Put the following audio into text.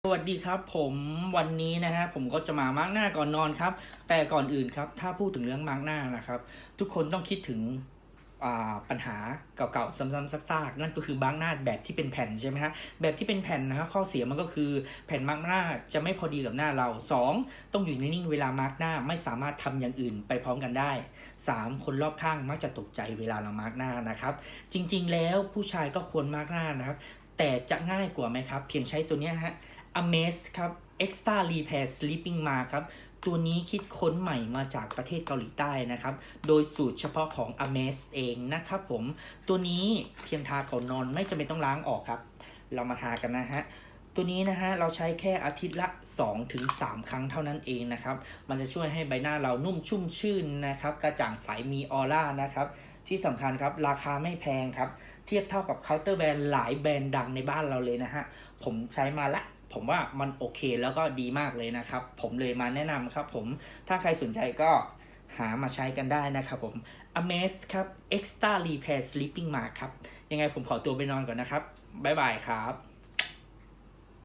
สวัสดีครับผมวันนี้นะฮะผมก็จะมามาร์กหน้าก่อนนอนครับแต่ก่อนอื่นครับถ้าพูดถึงเรื่องมาร์กหน้านะครับทุกคนต้องคิดถึงปัญหาเก่าๆซ้ำๆซากๆนั่นก็คือมาร์กหน้าแบบที่เป็นแผ่นใช่ไหมฮะแบบที่เป็นแผ่นนะฮะข้อเสียมันก็คือแผ่นมาร์กหน้าจะไม่พอดีกับหน้าเรา2ต้องอยู่นิ่งๆเวลามาร์กหน้าไม่สามารถทำอย่างอื่นไปพร้อมกันได้3คนรอบข้างมักจะตกใจเวลาเรามาร์กหน้านะครับจริงๆแล้วผู้ชายก็ควรมาร์กหน้านะครับแต่จะง่ายกว่าไหมครับเพียงใช้ตัวนี้ฮะAmaze ครับ Extra Repair Sleeping Mask ครับตัวนี้คิดค้นใหม่มาจากประเทศเกาหลีใต้นะครับโดยสูตรเฉพาะของ Amaze เองนะครับผมตัวนี้เพียงทาก่อนนอนไม่จำเป็นต้องล้างออกครับเรามาทากันนะฮะตัวนี้นะฮะเราใช้แค่อาทิตย์ละ 2-3 ครั้งเท่านั้นเองนะครับมันจะช่วยให้ใบหน้าเรานุ่มชุ่มชื่นนะครับกระจ่างใสมีออร่านะครับที่สำคัญครับราคาไม่แพงครับเทียบเท่ากับเคาน์เตอร์แบรนด์หลายแบรนด์ดังในบ้านเราเลยนะฮะผมใช้มาละผมว่ามันโอเคแล้วก็ดีมากเลยนะครับผมเลยมาแนะนำครับผมถ้าใครสนใจก็หามาใช้กันได้นะครับผม Amaze ครับ Extra Repair Sleeping Mask ครับยังไงผมขอตัวไปนอนก่อนนะครับบ๊ายบายครับ